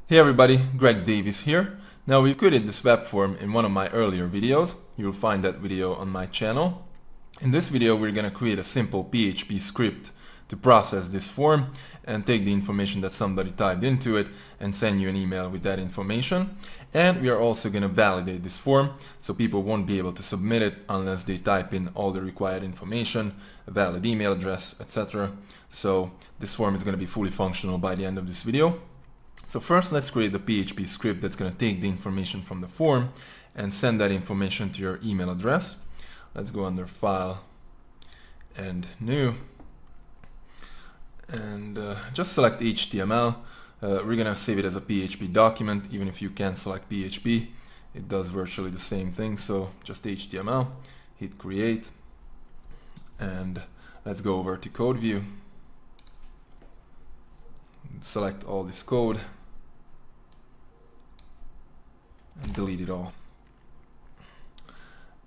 Hey everybody, Greg Davis here. Now we created this web form in one of my earlier videos. You'll find that video on my channel. In this video we're going to create a simple PHP script to process this form and take the information that somebody typed into it and send you an email with that information. And we are also going to validate this form so people won't be able to submit it unless they type in all the required information, a valid email address, etc. So this form is going to be fully functional by the end of this video. So first let's create the PHP script that's going to take the information from the form and send that information to your email address. Let's go under File and New and just select HTML. We're going to save it as a PHP document. Even if you can't select PHP, it does virtually the same thing. So just HTML, hit Create, and let's go over to Code View. Select all this code and delete it all.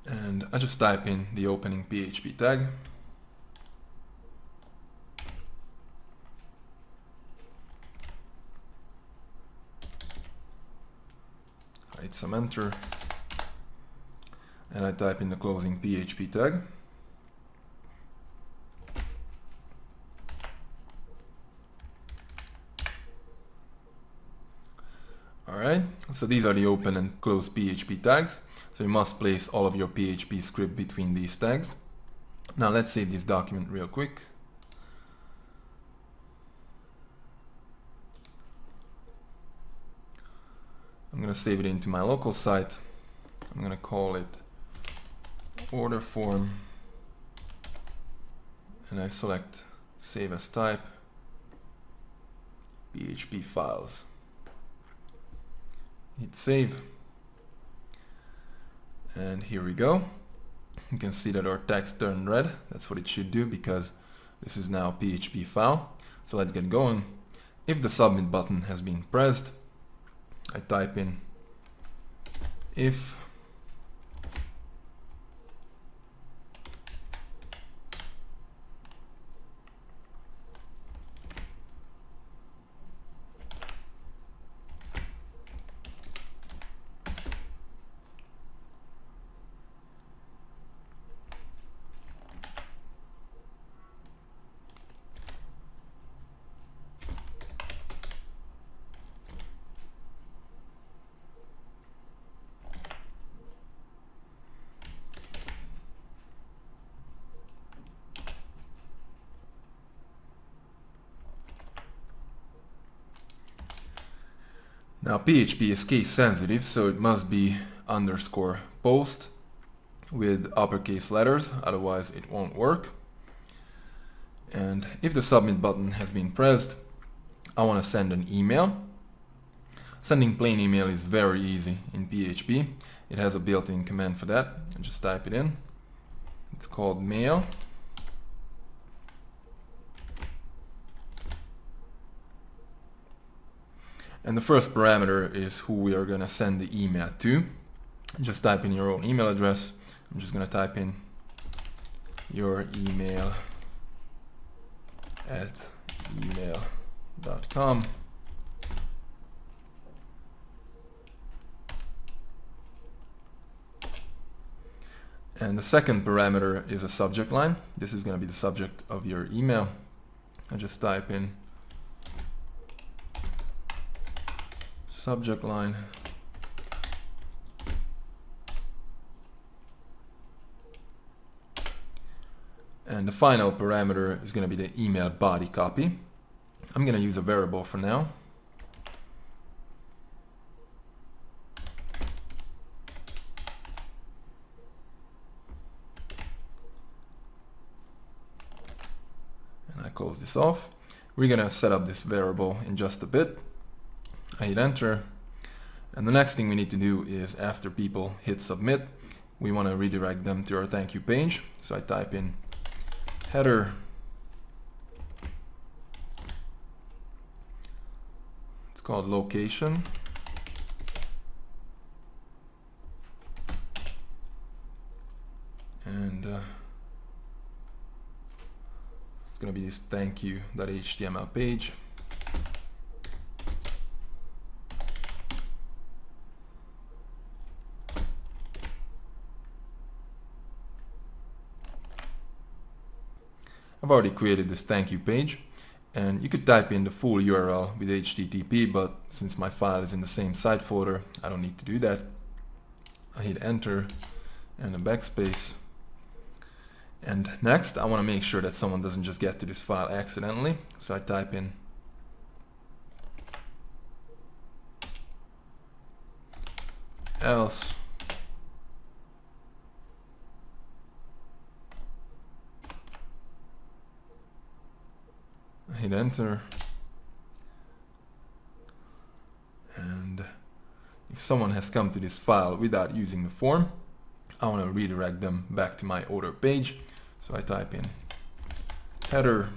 And I just type in the opening PHP tag. Hit some enter. And I type in the closing PHP tag. Alright, so these are the open and close PHP tags. So you must place all of your PHP script between these tags. Now let's save this document real quick. I'm going to save it into my local site. I'm going to call it order form. And I select save as type, PHP files. Hit save, and here we go. You can see that our text turned red. That's what it should do because this is now a PHP file. So let's get going. If the submit button has been pressed, I type in if Now PHP is case sensitive, so it must be underscore post with uppercase letters, otherwise it won't work. And if the submit button has been pressed, I want to send an email. Sending plain email is very easy in PHP. It has a built-in command for that. I just type it in. It's called mail. And the first parameter is who we are going to send the email to. Just type in your own email address. I'm just going to type in your email at email.com. And the second parameter is a subject line. This is going to be the subject of your email. I just type in subject line, and the final parameter is going to be the email body copy. I'm going to use a variable for now. And I close this off. We're going to set up this variable in just a bit. I hit enter, and the next thing we need to do is after people hit submit, we want to redirect them to our thank you page. So I type in header, it's called location, and it's going to be this thank you.html page. I've already created this thank you page, and you could type in the full URL with HTTP, but since my file is in the same site folder, I don't need to do that. I hit enter and a backspace. And next, I want to make sure that someone doesn't just get to this file accidentally. So I type in else I hit enter, and if someone has come to this file without using the form, I want to redirect them back to my order page. So I type in header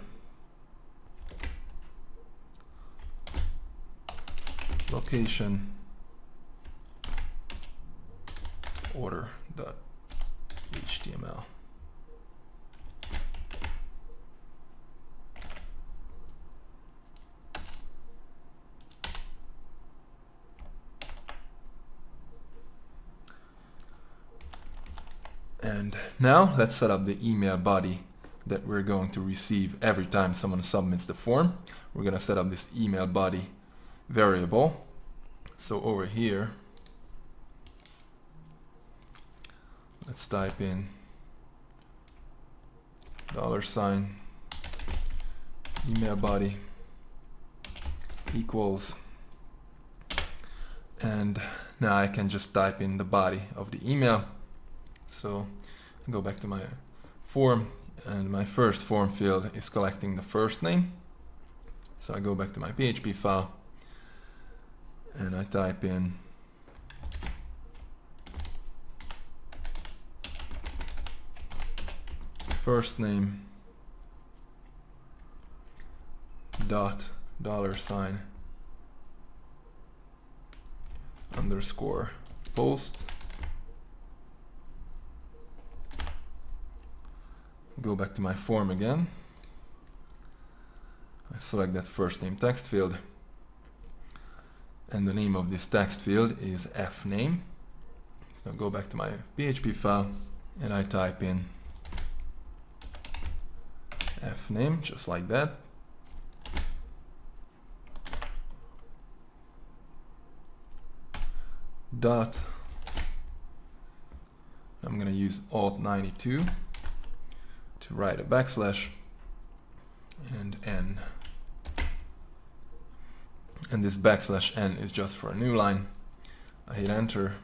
location order.html. And now let's set up the email body that we're going to receive every time someone submits the form. We're going to set up this email body variable. So over here, let's type in $ email body equals, and now I can just type in the body of the email. So I go back to my form, and my first form field is collecting the first name. So I go back to my PHP file and I type in first name dot $ underscore post. Go back to my form again. I select that first name text field, and the name of this text field is fname. So I go back to my PHP file and I type in fname, just like that. Dot. I'm going to use Alt 92 to write a backslash and n. And this backslash n is just for a new line. I hit enter.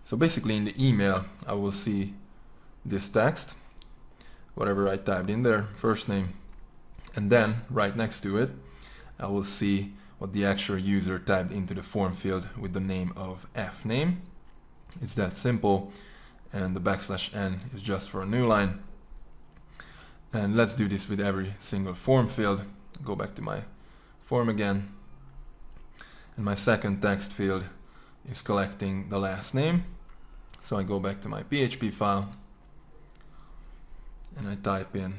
So basically in the email I will see this text, whatever I typed in there, first name, and then right next to it I will see what the actual user typed into the form field with the name of fname. It's that simple, and the backslash n is just for a new line. And let's do this with every single form field. Go back to my form again, and my second text field is collecting the last name. So I go back to my PHP file and I type in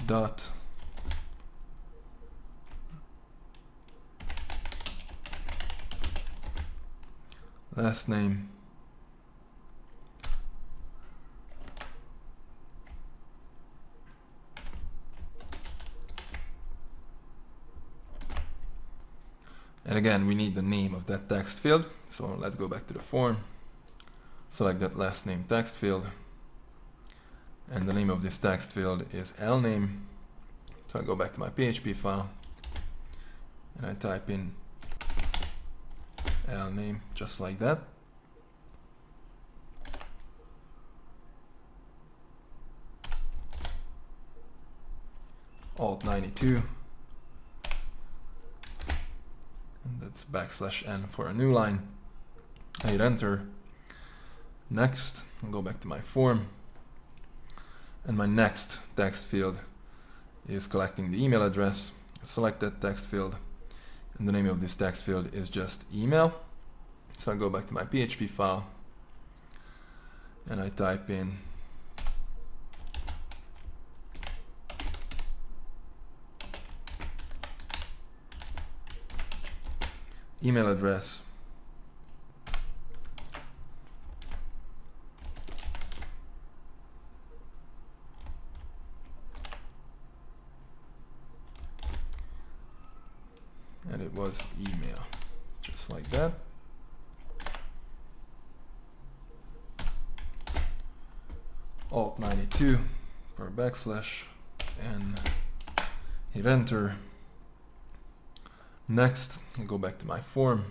dot last name and again we need the name of that text field. So let's go back to the form, select that last name text field, and the name of this text field is lname. So I go back to my PHP file and I type in lname, just like that. Alt 92, and that's backslash n for a new line. I hit enter. Next, I'll go back to my form, and my next text field is collecting the email address. Select that text field, and the name of this text field is just email. So I go back to my PHP file and I type in email address and it was email, just like that. Alt 92 for backslash and hit enter. Next, I go back to my form,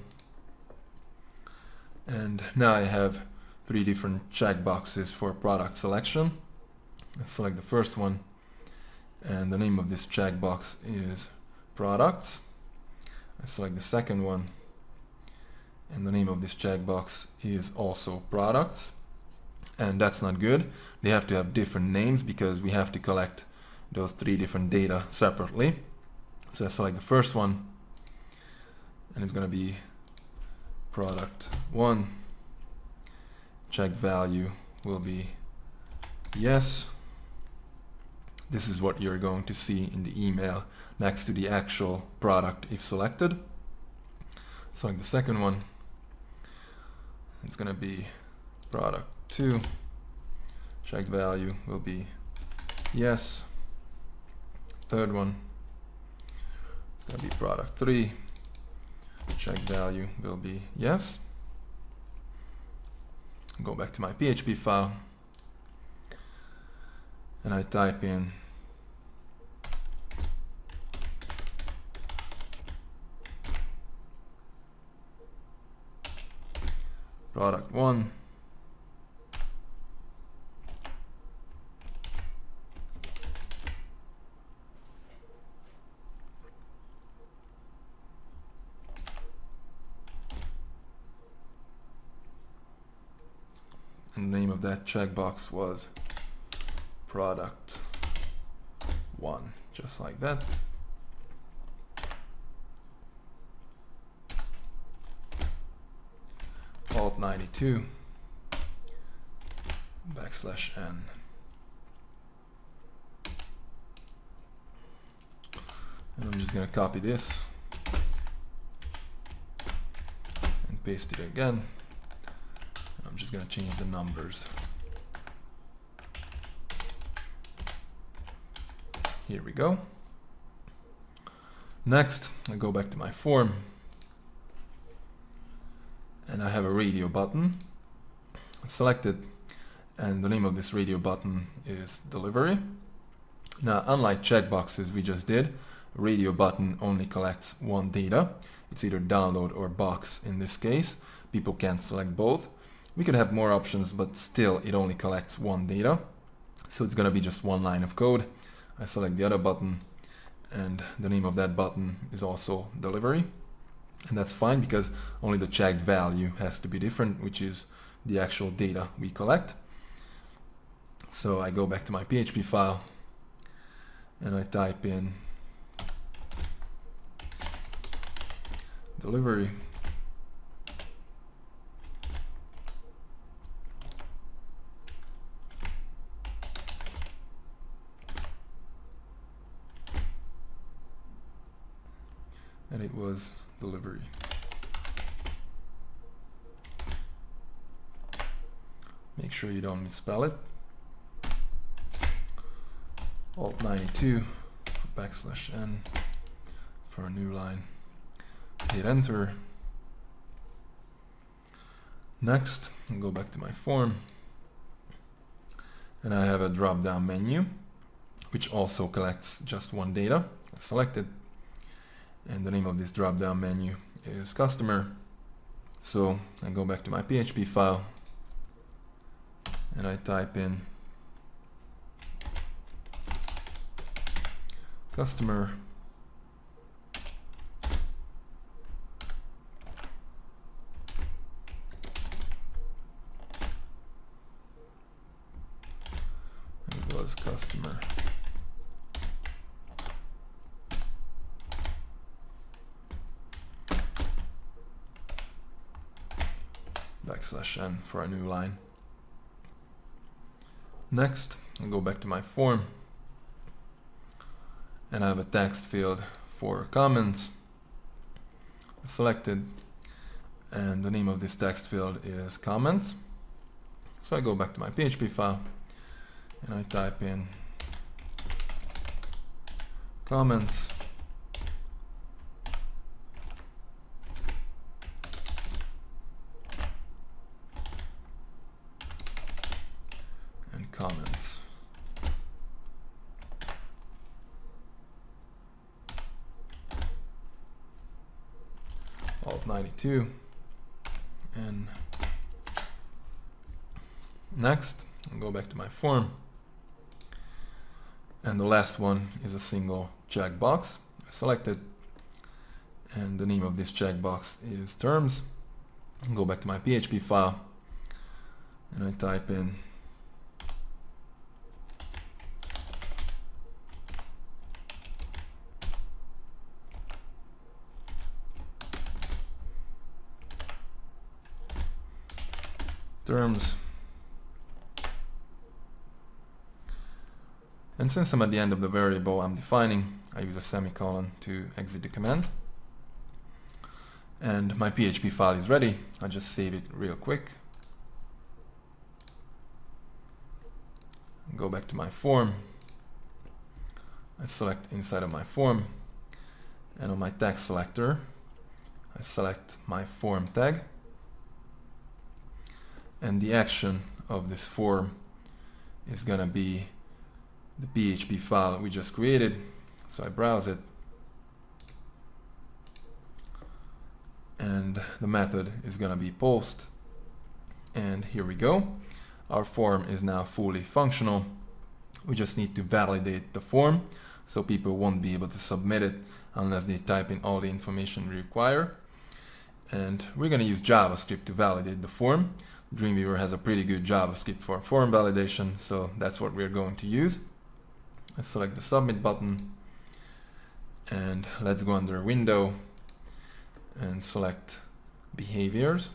and now I have 3 different checkboxes for product selection. Let's select the first one, and the name of this checkbox is products. I select the second one, and the name of this checkbox is also products. And that's not good. They have to have different names because we have to collect those 3 different data separately. So I select the first one, and it's going to be product 1. Checked value will be yes. This is what you're going to see in the email next to the actual product if selected. Select the second one. It's going to be product 2. Checked value will be yes. Third one, it's going to be product 3. Checked value will be yes. Go back to my PHP file, and I type in product 1. And the name of that checkbox was product 1, just like that. Alt 92 backslash n. And I'm just going to copy this and paste it again. I'm just going to change the numbers. Here we go. Next, I go back to my form, and I have a radio button selected, and the name of this radio button is delivery. Now, unlike checkboxes we just did, a radio button only collects one data. It's either download or box in this case. People can't select both. We could have more options, but still it only collects one data. So it's going to be just one line of code. I select the other button, and the name of that button is also delivery. And that's fine because only the checked value has to be different, which is the actual data we collect. So I go back to my PHP file, and I type in delivery. And it was delivery. Make sure you don't misspell it. Alt 92 backslash n for a new line. Hit enter. Next, I'll go back to my form, and I have a drop-down menu which also collects just one data. I select it, and the name of this drop-down menu is customer. So I go back to my PHP file, and I type in customer and it was customer backslash n for a new line. Next, I'll go back to my form, and I have a text field for comments selected, and the name of this text field is comments. So I go back to my PHP file, and I type in comments comments. Alt 92, and next I'll go back to my form, and the last one is a single checkbox. I select it, and the name of this checkbox is terms. I'll go back to my PHP file, and I type in terms, and since I'm at the end of the variable I'm defining, I use a semicolon to exit the command, and my PHP file is ready. I'll just save it real quick, go back to my form, I select inside of my form, and on my tag selector I select my form tag, and the action of this form is gonna be the PHP file we just created. So I browse it, and the method is gonna be post, and here we go. Our form is now fully functional. We just need to validate the form, so people won't be able to submit it unless they type in all the information we require. And we're gonna use JavaScript to validate the form. Dreamweaver has a pretty good JavaScript for form validation, so that's what we're going to use. I select the submit button, and let's go under window and select behaviors.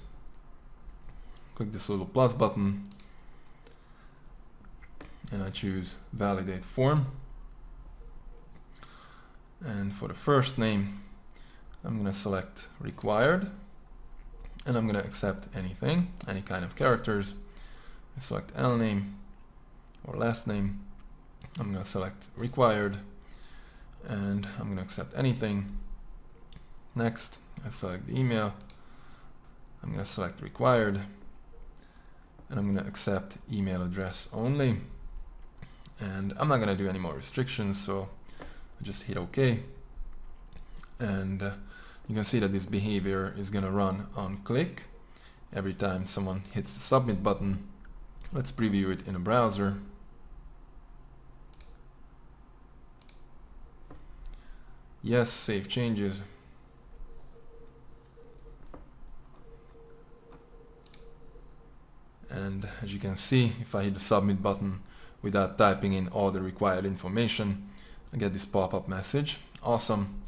Click this little plus button, and I choose validate form. And for the first name, I'm going to select required, and I'm going to accept anything, any kind of characters. I select L name or last name. I'm going to select required, and I'm going to accept anything. Next, I select the email. I'm going to select required, and I'm going to accept email address only. And I'm not going to do any more restrictions, so I just hit OK. And you can see that this behavior is going to run on click every time someone hits the submit button. Let's preview it in a browser. Yes, save changes. And as you can see, if I hit the submit button without typing in all the required information, I get this pop-up message. Awesome.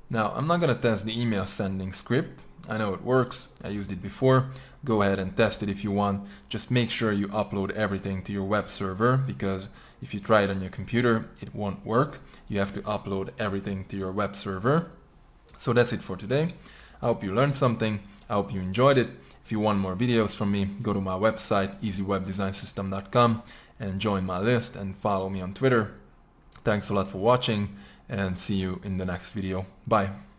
Now, I'm not going to test the email sending script. I know it works. I used it before. Go ahead and test it if you want. Just make sure you upload everything to your web server, because if you try it on your computer, it won't work. You have to upload everything to your web server. So that's it for today. I hope you learned something. I hope you enjoyed it. If you want more videos from me, go to my website, easywebdesignsystem.com, and join my list and follow me on Twitter. Thanks a lot for watching, and see you in the next video. Bye.